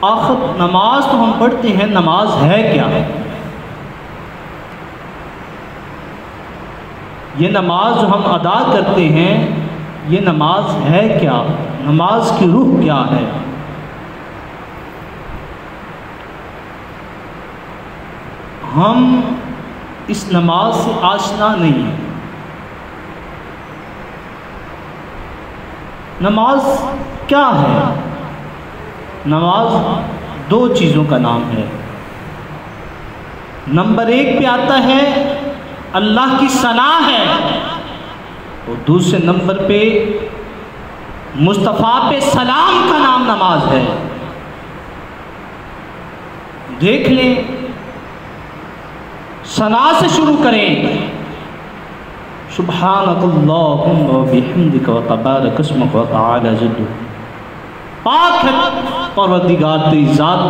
آخر نماز تو ہم پڑھتے ہیں، نماز ہے کیا؟ یہ نماز جو ہم ادا کرتے ہیں، یہ نماز ہے کیا؟ نماز کی روح کیا ہے؟ ہم اس نماز سے آشنا نہیں ہیں۔ نماز کیا ہے؟ نماز دو چیزوں کا نام ہے۔ نمبر 1 پہ آتا ہے اللہ کی ثنا ہے، اور دوسرے نمبر پہ مصطفیٰ پہ سلام کا نام نماز ہے۔ دیکھ لیں، ثنا سے شروع کریں، سبحانک اللہم و بحمدک و تبارک اسمک و تعالی جدک، پاک ہے پروردگار تیری ذات،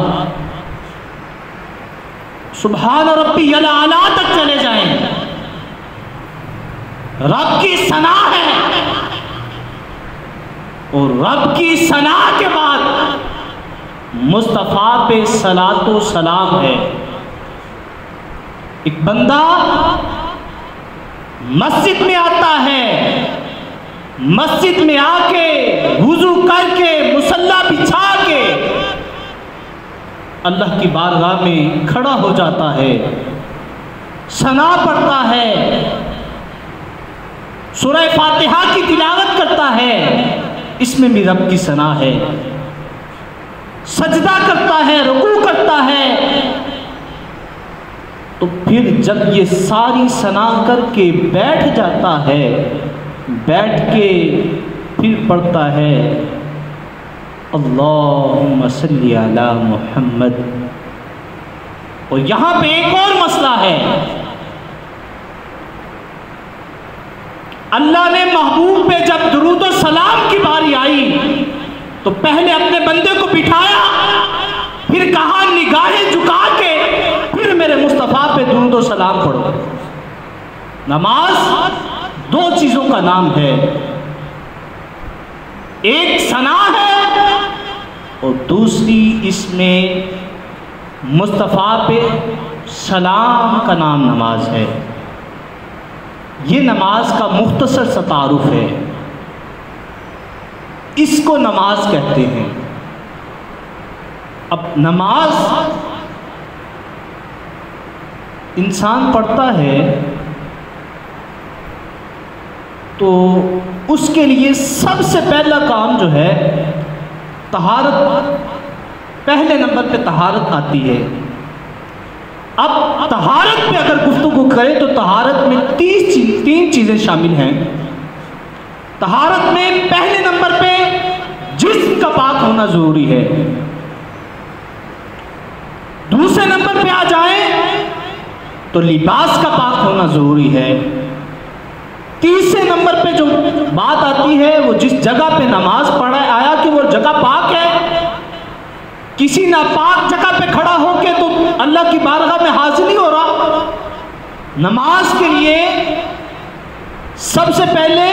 سبحان ربی الاعلیٰ تک چلے جائیں، رب کی ثنا ہے، اور رب کی ثنا کے بعد مصطفیٰ پہ صلاۃ و سلام ہے۔ ایک بندہ مسجد میں آتا ہے، مسجد میں آ کے وضو کر کے مصلی بچھا کے اللہ کی بارگاہ میں کھڑا ہو جاتا ہے، ثنا پڑھتا ہے، سورہ فاتحہ کی تلاوت کرتا ہے، اس میں بھی رب کی ثنا ہے، سجدہ کرتا ہے، رکوع کرتا ہے، تو پھر جب یہ ساری ثنا کر کے بیٹھ جاتا ہے، بیٹھ کے پھر پڑھتا ہے اللہم صلی علی محمد۔ اور یہاں پہ ایک اور مسئلہ ہے، اللہ نے محبوب پہ جب درود و سلام کی باری آئی تو پہلے اپنے بندے کو بٹھایا، پھر کہا نگاہیں جھکا کے پھر میرے مصطفیٰ پہ درود و سلام پڑھو۔ نماز دو چیزوں کا نام ہے، ایک ثنا ہے اور دوسری اس میں مصطفیٰ پہ سلام کا نام نماز ہے۔ یہ نماز کا مختصر سا تعارف ہے، اس کو نماز کہتے ہیں۔ اب نماز انسان پڑھتا ہے تو اس کے لیے سب سے پہلا کام جو ہے طہارت، پہلے نمبر پہ طہارت آتی ہے۔ اب طہارت پہ اگر گفتگو کریں تو طہارت میں تین چیزیں شامل ہیں۔ طہارت میں پہلے نمبر پہ جسم کا پاک ہونا ضروری ہے، دوسرے نمبر پہ آ جائیں تو لباس کا پاک ہونا ضروری ہے، تیسرے نمبر پہ جو بات آتی ہے وہ جس جگہ پہ نماز پڑھا آیا کہ وہ جگہ پاک ہے، کسی ناپاک جگہ پہ کھڑا ہو کے تو اللہ کی بارگاہ میں حاضر نہیں ہو رہا۔ نماز کے لیے سب سے پہلے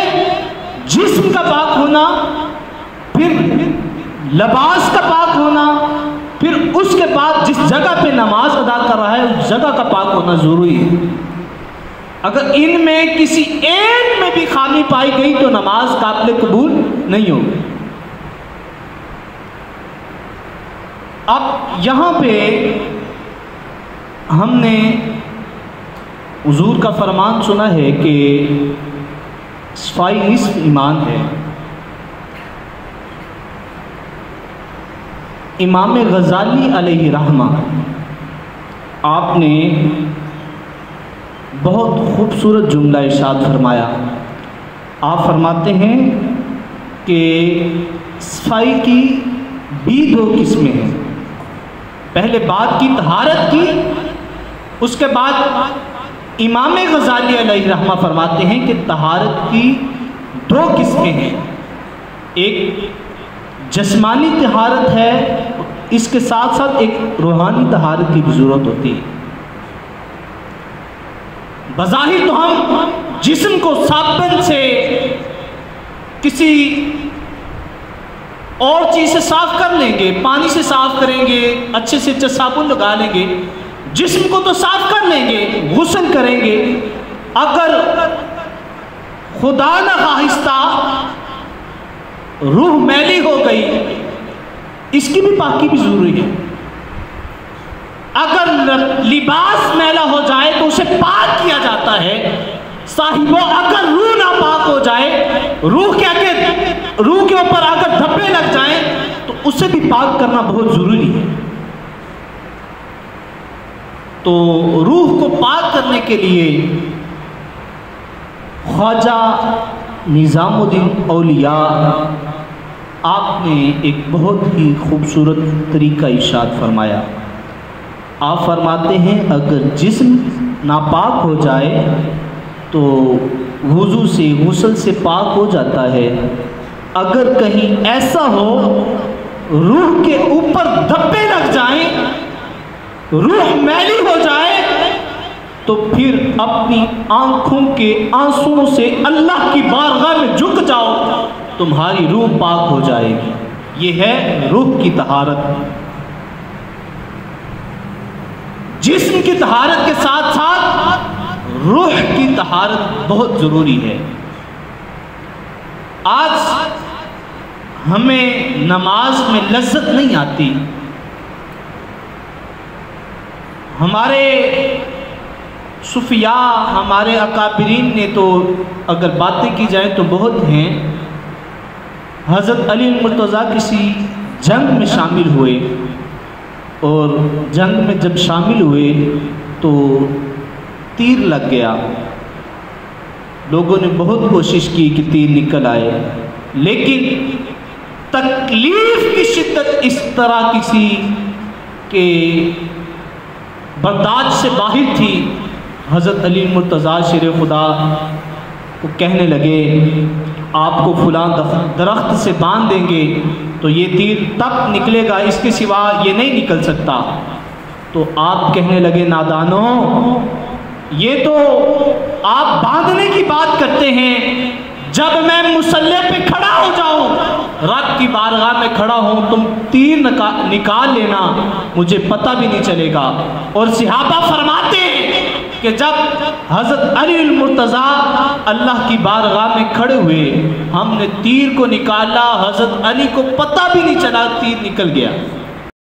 جسم کا پاک ہونا، پھر لباس کا پاک ہونا، پھر اس کے بعد جس جگہ پہ نماز ادا کر رہا ہے اس جگہ کا پاک ہونا ضروری ہے۔ اگر ان میں کسی ایک میں بھی خامی پائی گئی تو نماز قابل قبول نہیں ہوگی۔ اب یہاں پہ ہم نے حضور کا فرمان سنا ہے کہ صفائی نصف ایمان ہے۔ امام غزالی علیہ رحمہ آپ نے بہت خوبصورت جملہ ارشاد فرمایا۔ آپ فرماتے ہیں کہ صفائی کی بھی دو قسمیں ہیں، پہلے بات کی طہارت کی، اس کے بعد امام غزالی علیہ رحمہ فرماتے ہیں کہ طہارت کی دو قسمیں ہیں، ایک جسمانی طہارت ہے، اس کے ساتھ ساتھ ایک روحانی طہارت کی بھی ضرورت ہوتی ہے۔ بظاہر تو ہم جسم کو صابن سے، کسی اور چیز سے صاف کر لیں گے، پانی سے صاف کریں گے، اچھے سے اچھا صابن لگا لیں گے، جسم کو تو صاف کر لیں گے، غسل کریں گے، اگر خدا نہ خواہستہ روح میلی ہو گئی، اس کی بھی پاکی بھی ضروری ہے۔ اگر لباس میلا ہو جائے تو اسے پاک کیا جاتا ہے صاحبوں۔ اگر روح ناپاک ہو جائے، روح کے اوپر اگر دھبے لگ جائیں تو اسے بھی پاک کرنا بہت ضروری ہے۔ تو روح کو پاک کرنے کے لیے خواجہ نظام الدین اولیاء آپ نے ایک بہت ہی خوبصورت طریقہ ارشاد فرمایا۔ آپ فرماتے ہیں اگر جسم ناپاک ہو جائے تو وضو سے، غسل سے پاک ہو جاتا ہے۔ اگر کہیں ایسا ہو روح کے اوپر دھبے لگ جائیں، روح میلی ہو جائے، تو پھر اپنی آنکھوں کے آنسوؤں سے اللہ کی بارگاہ میں جھک جاؤ، تمہاری روح پاک ہو جائے گی۔ یہ ہے روح کی طہارت۔ جسم کی طہارت کے ساتھ ساتھ روح کی طہارت بہت ضروری ہے۔ آج ہمیں نماز میں لذت نہیں آتی۔ ہمارے صوفیاء، ہمارے اکابرین نے تو اگر باتیں کی جائیں تو بہت ہیں۔ حضرت علی المرتضیٰ کسی جنگ میں شامل ہوئے، اور جنگ میں جب شامل ہوئے تو تیر لگ گیا۔ لوگوں نے بہت کوشش کی کہ تیر نکل آئے، لیکن تکلیف کی شدت اس طرح کسی کہ برداشت سے باہر تھی۔ حضرت علی المرتضیٰ شیر خدا کو کہنے لگے آپ کو فلاں درخت سے باندھ دیں گے تو یہ تیر تب نکلے گا، اس کے سوا یہ نہیں نکل سکتا۔ تو آپ کہنے لگے نادانوں، یہ تو آپ باندھنے کی بات کرتے ہیں، جب میں مصلی پہ کھڑا ہو جاؤں، رب کی بارگاہ میں کھڑا ہوں، تم تیر نکال لینا، مجھے پتہ بھی نہیں چلے گا۔ اور صحابہ فرماتے ہیں کہ جب حضرت علی المرتضیٰ اللہ کی بارگاہ میں کھڑے ہوئے، ہم نے تیر کو نکالا، حضرت علی کو پتہ بھی نہیں چلا تیر نکل گیا۔